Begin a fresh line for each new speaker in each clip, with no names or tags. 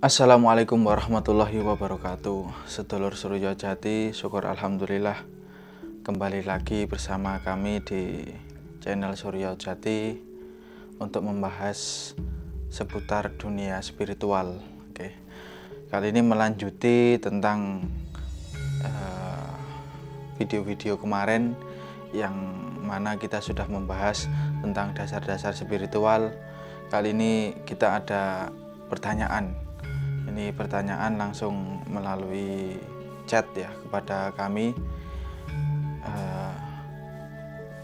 Assalamualaikum warahmatullahi wabarakatuh. Sedulur Suryo Jati, syukur alhamdulillah kembali lagi bersama kami di channel Suryo Jati untuk membahas seputar dunia spiritual. Oke. Kali ini melanjuti tentang video-video kemarin yang mana kita sudah membahas tentang dasar-dasar spiritual. Kali ini kita ada pertanyaan. Ini pertanyaan langsung melalui chat ya kepada kami.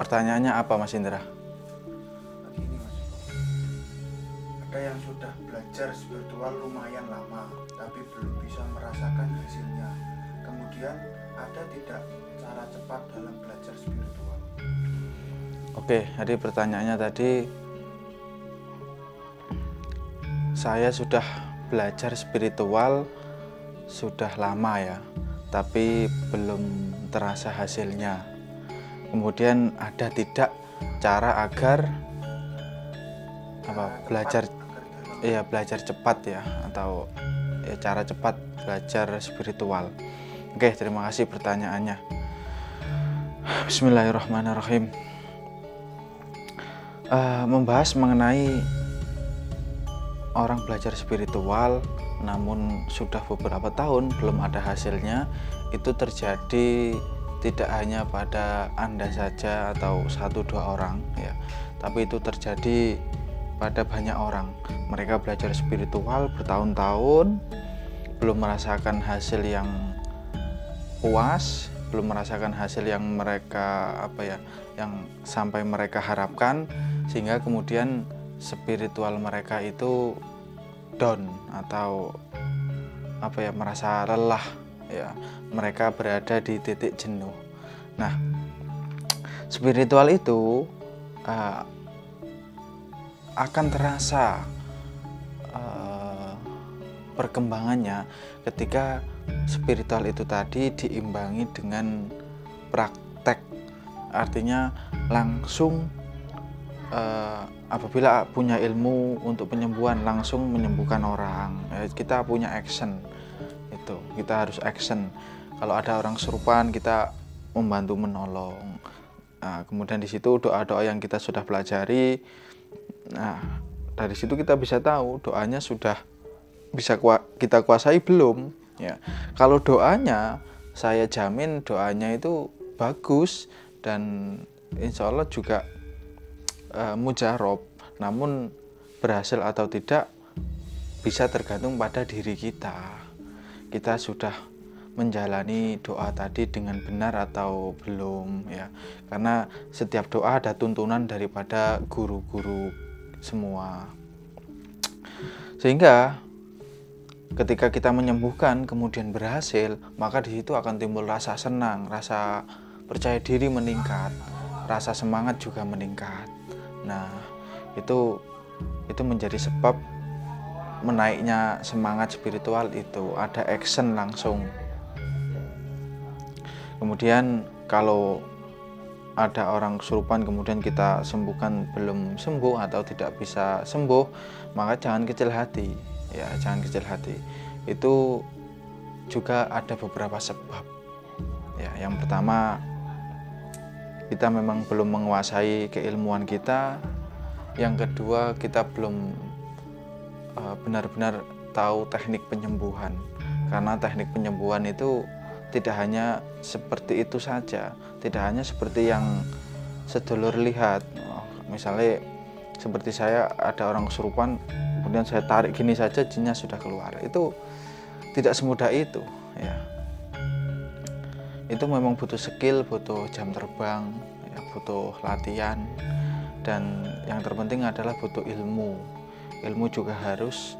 Pertanyaannya apa, Mas Indra?
Begini Mas, ada yang sudah belajar spiritual lumayan lama tapi belum bisa merasakan hasilnya. Kemudian ada tidak cara cepat dalam belajar spiritual?
Oke, jadi pertanyaannya tadi, saya sudah belajar spiritual sudah lama ya, tapi belum terasa hasilnya. Kemudian ada tidak cara agar belajar cepat ya, atau ya cara cepat belajar spiritual. Oke, terima kasih pertanyaannya. Bismillahirrahmanirrahim. Membahas mengenai orang belajar spiritual namun sudah beberapa tahun belum ada hasilnya, itu terjadi tidak hanya pada Anda saja atau 1-2 orang ya, tapi itu terjadi pada banyak orang. Mereka belajar spiritual bertahun-tahun belum merasakan hasil yang puas, belum merasakan hasil yang mereka yang sampai mereka harapkan, sehingga kemudian spiritual mereka itu down atau merasa lelah ya, mereka berada di titik jenuh. Nah, spiritual itu akan terasa perkembangannya ketika spiritual itu tadi diimbangi dengan praktek, artinya langsung apabila punya ilmu untuk penyembuhan langsung menyembuhkan orang, kita punya action, itu kita harus action. Kalau ada orang kesurupan kita membantu menolong. Nah, kemudian di situ doa-doa yang kita sudah pelajari, nah dari situ kita bisa tahu doanya sudah bisa kita kuasai belum ya. Kalau doanya, saya jamin doanya itu bagus dan insya Allah juga mujarab, namun berhasil atau tidak bisa tergantung pada diri kita. Kita sudah menjalani doa tadi dengan benar atau belum ya, karena setiap doa ada tuntunan daripada guru-guru semua. Sehingga ketika kita menyembuhkan kemudian berhasil, maka di situ akan timbul rasa senang, rasa percaya diri meningkat, rasa semangat juga meningkat. Nah, itu menjadi sebab menaiknya semangat spiritual, itu ada action langsung. Kemudian kalau ada orang kesurupan kemudian kita sembuhkan belum sembuh atau tidak bisa sembuh, maka jangan kecil hati ya, jangan kecil hati. Itu juga ada beberapa sebab ya. Yang pertama, kita memang belum menguasai keilmuan kita. Yang kedua, kita belum benar-benar tahu teknik penyembuhan, karena teknik penyembuhan itu tidak hanya seperti itu saja, tidak hanya seperti yang sedulur lihat. Misalnya seperti saya, ada orang kesurupan kemudian saya tarik gini saja jinnya sudah keluar. Itu tidak semudah itu ya. Itu memang butuh skill, butuh jam terbang ya, butuh latihan, dan yang terpenting adalah butuh ilmu. Ilmu juga harus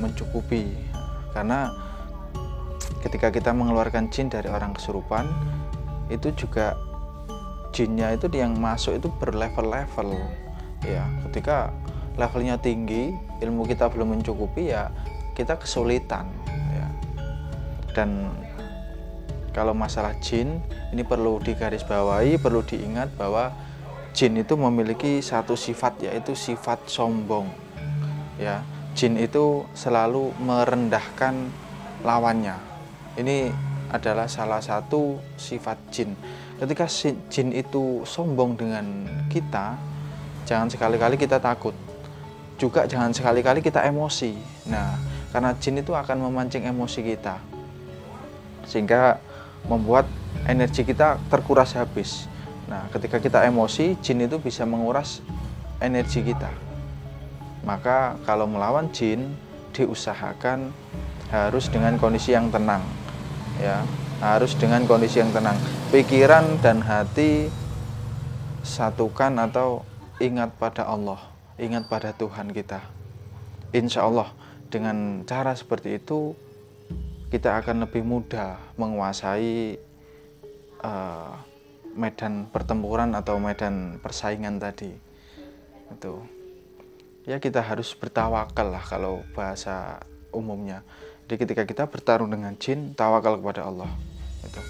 mencukupi, karena ketika kita mengeluarkan jin dari orang kesurupan, itu juga jinnya itu yang masuk itu berlevel-level ya. Ketika levelnya tinggi, ilmu kita belum mencukupi ya, kita kesulitan ya. Dan kalau masalah jin ini perlu digarisbawahi, perlu diingat bahwa jin itu memiliki satu sifat, yaitu sifat sombong ya. jin itu selalu merendahkan lawannya. Ini adalah salah satu sifat jin. Ketika jin itu sombong dengan kita, jangan sekali-kali kita takut. Juga jangan sekali-kali kita emosi. Nah, karena jin itu akan memancing emosi kita, sehingga membuat energi kita terkuras habis. Nah, ketika kita emosi, jin itu bisa menguras energi kita. Maka kalau melawan jin, diusahakan harus dengan kondisi yang tenang, ya, harus dengan kondisi yang tenang. Pikiran dan hati satukan atau ingat pada Allah, ingat pada Tuhan kita. Insya Allah dengan cara seperti itu kita akan lebih mudah menguasai medan pertempuran atau medan persaingan tadi. Itu ya, kita harus bertawakal lah kalau bahasa umumnya. Jadi ketika kita bertarung dengan jin, tawakal kepada Allah. Itu.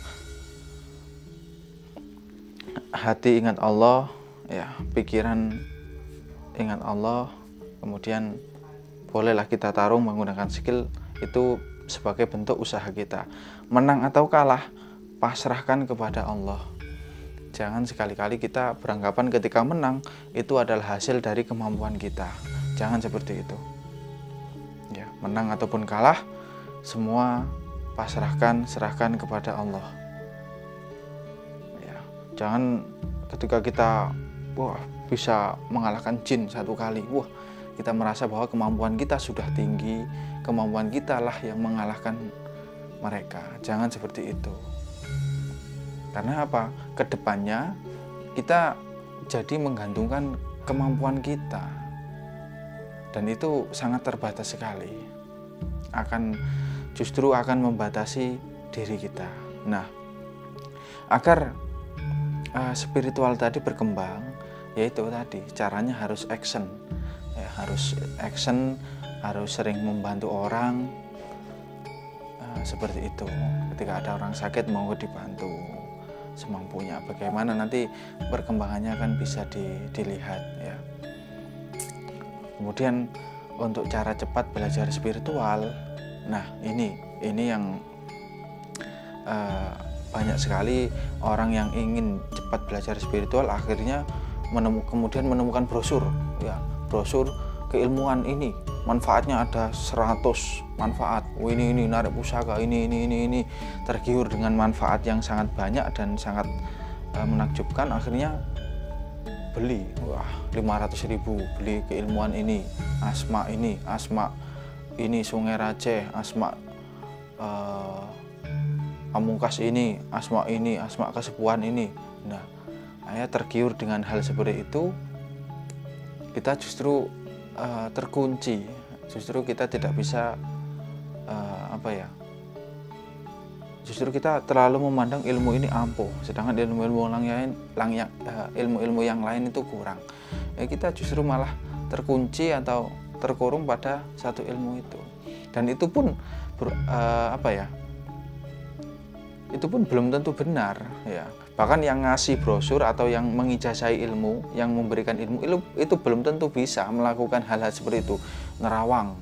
Hati ingat Allah, ya, pikiran ingat Allah, kemudian bolehlah kita tarung menggunakan skill itu sebagai bentuk usaha kita. Menang atau kalah, pasrahkan kepada Allah. Jangan sekali-kali kita beranggapan ketika menang itu adalah hasil dari kemampuan kita. Jangan seperti itu. Ya, menang ataupun kalah, semua serahkan kepada Allah. Ya, jangan ketika kita bisa mengalahkan jin satu kali, kita merasa bahwa kemampuan kita sudah tinggi, kemampuan kita lah yang mengalahkan mereka. Jangan seperti itu. Karena apa? Kedepannya kita jadi menggantungkan kemampuan kita, dan itu sangat terbatas sekali. Justru akan membatasi diri kita. Nah, agar spiritual tadi berkembang, yaitu tadi caranya harus action, ya, harus sering membantu orang, seperti itu. Ketika ada orang sakit mau dibantu semampunya. Bagaimana nanti perkembangannya kan bisa dilihat, ya. Kemudian untuk cara cepat belajar spiritual, nah ini yang banyak sekali orang yang ingin cepat belajar spiritual akhirnya kemudian menemukan brosur, ya, brosur keilmuan ini manfaatnya ada 100 manfaat. Ini narik pusaka, ini tergiur dengan manfaat yang sangat banyak dan sangat menakjubkan, akhirnya beli 500.000 beli keilmuan ini, asma ini Sungai Raja, asma Pamungkas ini, asma kesepuhan ini. Nah, saya tergiur dengan hal seperti itu, kita justru terkunci, justru kita tidak bisa justru kita terlalu memandang ilmu ini ampuh, sedangkan ilmu-ilmu yang lain itu kurang. Kita justru malah terkunci atau terkurung pada satu ilmu itu, dan itu pun itu pun belum tentu benar, ya. Bahkan yang ngasih brosur atau yang mengijazai ilmu, yang memberikan ilmu itu belum tentu bisa melakukan hal-hal seperti itu. Nerawang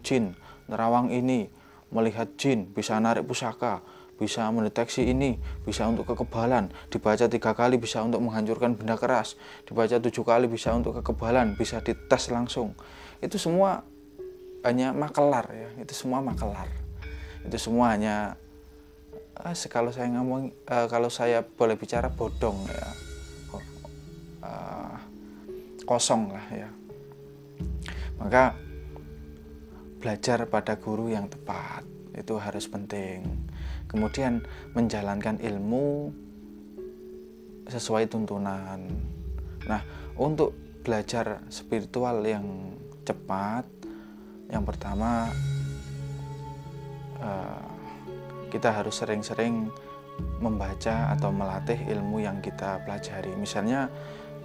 jin, nerawang ini, melihat jin, bisa narik pusaka, bisa mendeteksi ini, bisa untuk kekebalan, dibaca 3 kali bisa untuk menghancurkan benda keras, dibaca 7 kali bisa untuk kekebalan, bisa dites langsung. Itu semua hanya makelar, ya. Itu semua makelar. Itu semua hanya kalau saya boleh bicara bodong, ya, kosong lah, ya. Maka belajar pada guru yang tepat itu harus penting. Kemudian menjalankan ilmu sesuai tuntunan. Nah, untuk belajar spiritual yang cepat, yang pertama kita harus sering-sering membaca atau melatih ilmu yang kita pelajari. Misalnya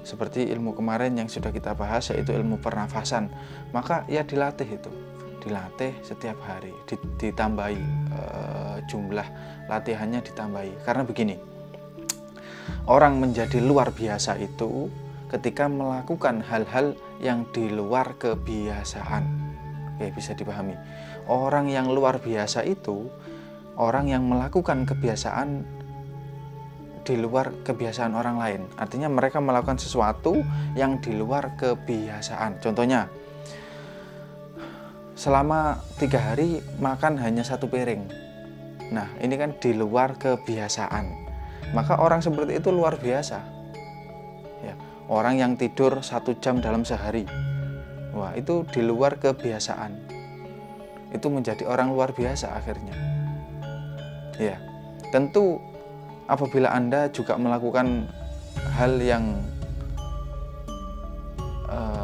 seperti ilmu kemarin yang sudah kita bahas, yaitu ilmu pernafasan. Maka ya dilatih setiap hari, ditambahi jumlah latihannya, ditambahi. Karena begini, orang menjadi luar biasa itu ketika melakukan hal-hal yang di luar kebiasaan. Oke, bisa dipahami. Orang yang luar biasa itu orang yang melakukan kebiasaan di luar kebiasaan orang lain. Artinya mereka melakukan sesuatu yang di luar kebiasaan. Contohnya, selama 3 hari makan hanya 1 piring. Nah, ini kan di luar kebiasaan. Maka orang seperti itu luar biasa. Ya, orang yang tidur 1 jam dalam sehari. Wah, itu di luar kebiasaan. Itu menjadi orang luar biasa akhirnya. Ya, tentu apabila Anda juga melakukan hal yang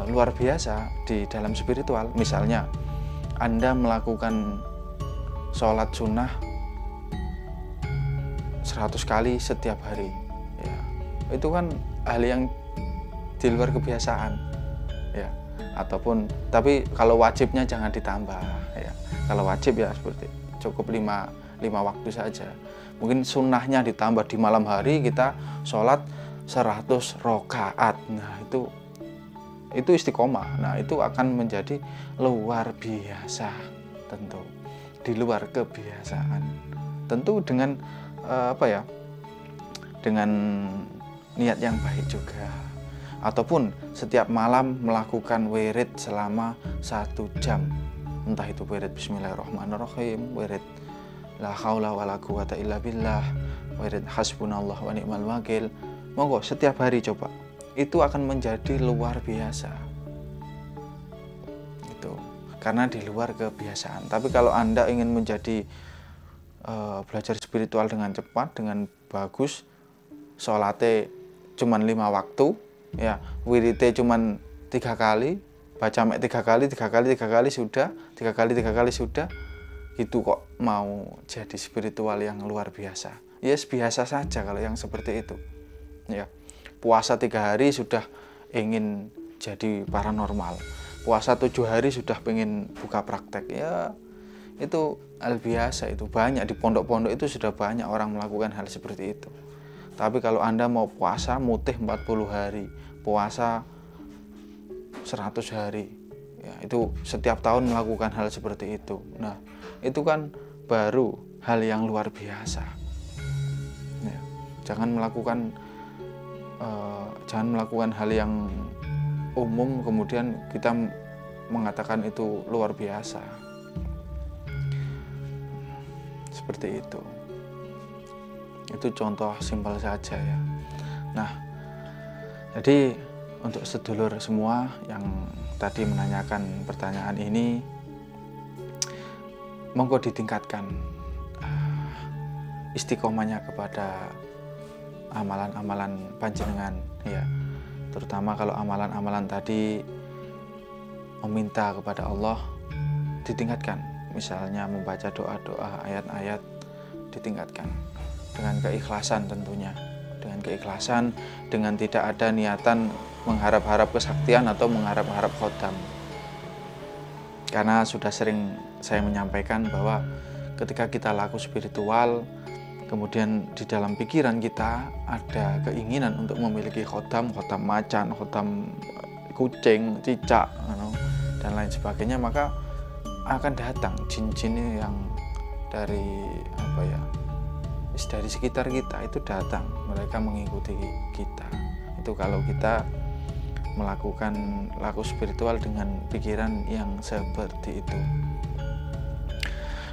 luar biasa di dalam spiritual, misalnya Anda melakukan sholat sunnah 100 kali setiap hari, ya, itu kan hal yang di luar kebiasaan, ya. Ataupun, tapi kalau wajibnya jangan ditambah, ya. Kalau wajib ya seperti cukup 5 waktu saja. Mungkin sunnahnya ditambah di malam hari, kita sholat 100 rakaat. Nah, itu istiqomah. Nah, itu akan menjadi luar biasa, tentu di luar kebiasaan. Tentu dengan dengan niat yang baik juga. Ataupun setiap malam melakukan wirid selama 1 jam. Entah itu wirid Bismillahirrahmanirrahim, wirid la haula wala quwata illa billah, wirid hasbunallah wa ni'mal wakil. Monggo setiap hari coba. Itu akan menjadi luar biasa. Itu karena di luar kebiasaan. Tapi kalau Anda ingin menjadi belajar spiritual dengan cepat, dengan bagus, sholatnya cuman 5 waktu, ya, wiridnya cuman 3 kali, baca mek 3 kali sudah, 3 kali sudah. Itu kok mau jadi spiritual yang luar biasa? Yes, biasa saja kalau yang seperti itu. Ya, puasa 3 hari sudah ingin jadi paranormal. Puasa 7 hari sudah pengen buka praktek. Ya, itu hal biasa, itu banyak di pondok-pondok itu sudah banyak orang melakukan hal seperti itu. Tapi kalau Anda mau puasa mutih 40 hari, puasa 100 hari, ya, itu setiap tahun melakukan hal seperti itu. Nah, itu kan baru hal yang luar biasa. Ya, jangan melakukan hal yang umum kemudian kita mengatakan itu luar biasa. Seperti itu. Itu contoh simpel saja, ya. Nah, jadi untuk sedulur semua yang tadi menanyakan pertanyaan ini, monggo ditingkatkan istiqomahnya kepada amalan-amalan panjenengan, ya. Terutama kalau amalan-amalan tadi meminta kepada Allah, ditingkatkan. Misalnya membaca doa-doa, ayat-ayat, ditingkatkan dengan keikhlasan tentunya. Dengan keikhlasan, dengan tidak ada niatan mengharap-harap kesaktian atau mengharap-harap khodam. Karena sudah sering saya menyampaikan bahwa ketika kita laku spiritual, kemudian di dalam pikiran kita ada keinginan untuk memiliki khodam macan, khodam kucing, cicak, dan lain sebagainya, maka akan datang jin-jin yang dari dari sekitar kita itu datang, mereka mengikuti kita. Itu kalau kita melakukan laku spiritual dengan pikiran yang seperti itu.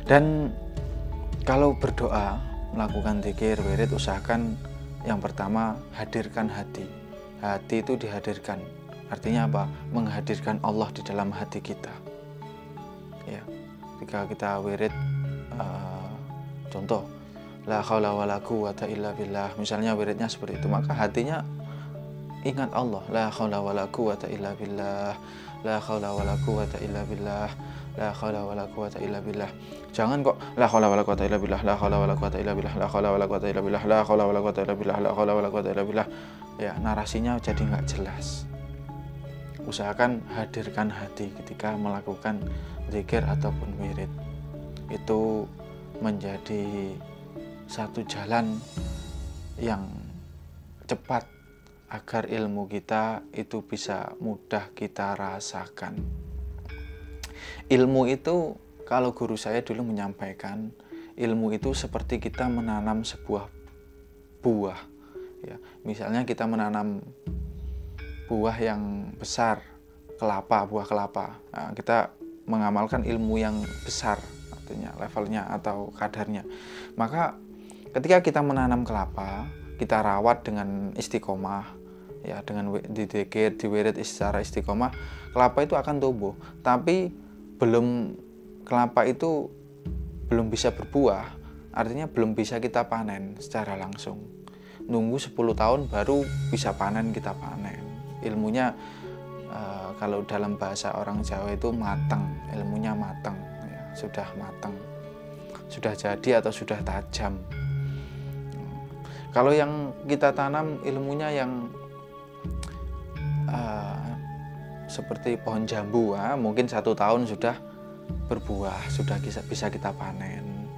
Dan kalau berdoa, melakukan zikir, wirid, usahakan yang pertama hadirkan hati. Hati itu dihadirkan. Artinya apa? Menghadirkan Allah di dalam hati kita. Ya, ketika kita wirid, contoh la haula wala quwata illa billah, misalnya wiridnya seperti itu, maka hatinya ingat Allah, la haula wala quwata illa billah, la haula wala quwata illa billah, la haula wala quwata illa billah. Jangan kok la haula wala quwata illa billah, la haula wala quwata illa billah, la haula wala quwata illa billah, la haula wala quwata illa billah, la haula wala quwata illa billah. Ya, narasinya jadi nggak jelas. Usahakan hadirkan hati ketika melakukan zikir ataupun wirid. Itu menjadi satu jalan yang cepat agar ilmu kita itu bisa mudah kita rasakan. ilmu itu, kalau guru saya dulu menyampaikan, ilmu itu seperti kita menanam sebuah buah. Ya, misalnya kita menanam buah yang besar, buah kelapa. Nah, kita mengamalkan ilmu yang besar, artinya levelnya atau kadarnya. Maka ketika kita menanam kelapa, kita rawat dengan istiqomah, ya, dengan didikir, diwirid secara istiqomah, kelapa itu akan tumbuh. Tapi kelapa itu belum bisa berbuah, artinya belum bisa kita panen secara langsung. Nunggu 10 tahun baru bisa panen, kita panen. Ilmunya kalau dalam bahasa orang Jawa itu matang, ilmunya matang, ya, sudah matang, sudah jadi atau sudah tajam. Kalau yang kita tanam ilmunya yang seperti pohon jambu, mungkin 1 tahun sudah berbuah, sudah bisa kita panen.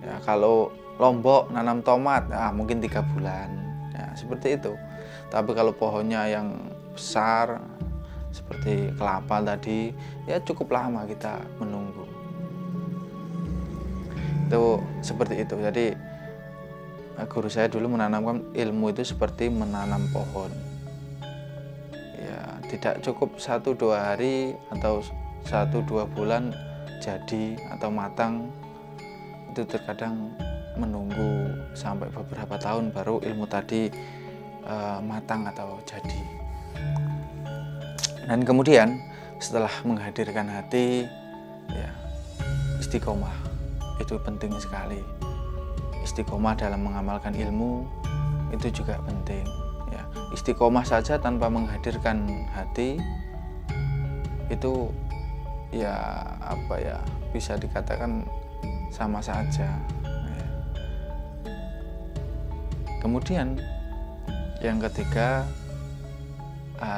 Ya, kalau Lombok nanam tomat, mungkin 3 bulan, ya, seperti itu. Tapi kalau pohonnya yang besar seperti kelapa tadi, ya cukup lama kita menunggu. Itu seperti itu. Jadi guru saya dulu menanamkan ilmu itu seperti menanam pohon. Ya, tidak cukup 1-2 hari atau 1-2 bulan jadi atau matang. Itu terkadang menunggu sampai beberapa tahun baru ilmu tadi matang atau jadi. Dan kemudian setelah menghadirkan hati, ya, istiqomah itu penting sekali. Istiqomah dalam mengamalkan ilmu itu juga penting, ya. Istiqomah saja tanpa menghadirkan hati itu, ya, bisa dikatakan sama saja, ya. Kemudian yang ketiga,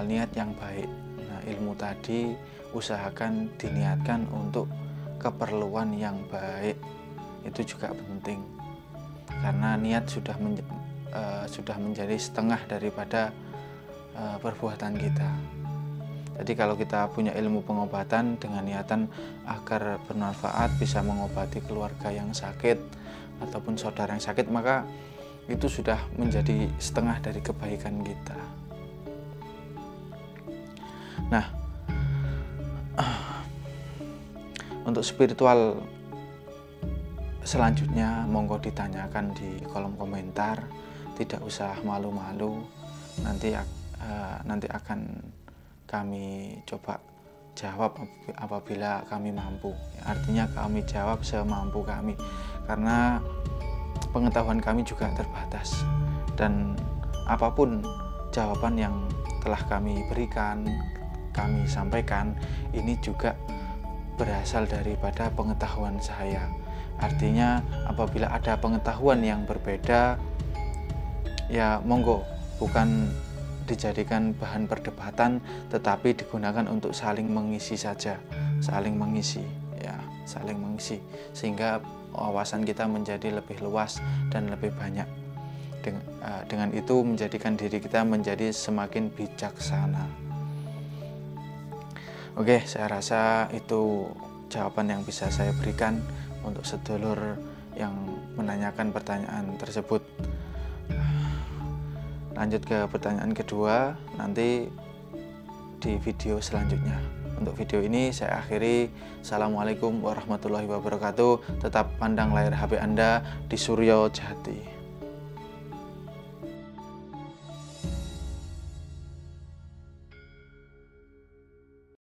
niat yang baik. Nah, ilmu tadi usahakan diniatkan untuk keperluan yang baik, itu juga penting, karena niat sudah menjadi setengah daripada perbuatan kita. Jadi kalau kita punya ilmu pengobatan dengan niatan agar bermanfaat, bisa mengobati keluarga yang sakit ataupun saudara yang sakit, maka itu sudah menjadi setengah dari kebaikan kita. Nah, untuk spiritual selanjutnya monggo ditanyakan di kolom komentar, tidak usah malu-malu. Nanti akan kami coba jawab apabila kami mampu. Artinya kami jawab semampu kami, karena pengetahuan kami juga terbatas, dan apapun jawaban yang telah kami berikan, kami sampaikan, ini juga berasal daripada pengetahuan saya. Artinya apabila ada pengetahuan yang berbeda, ya monggo, bukan dijadikan bahan perdebatan, tetapi digunakan untuk saling mengisi saja, saling mengisi, sehingga wawasan kita menjadi lebih luas dan lebih banyak. Dengan itu menjadikan diri kita menjadi semakin bijaksana. Oke, saya rasa itu jawaban yang bisa saya berikan untuk sedulur yang menanyakan pertanyaan tersebut. Lanjut ke pertanyaan kedua nanti di video selanjutnya. Untuk video ini saya akhiri. Assalamualaikum warahmatullahi wabarakatuh. Tetap pandang layar HP Anda di Suryo Jati.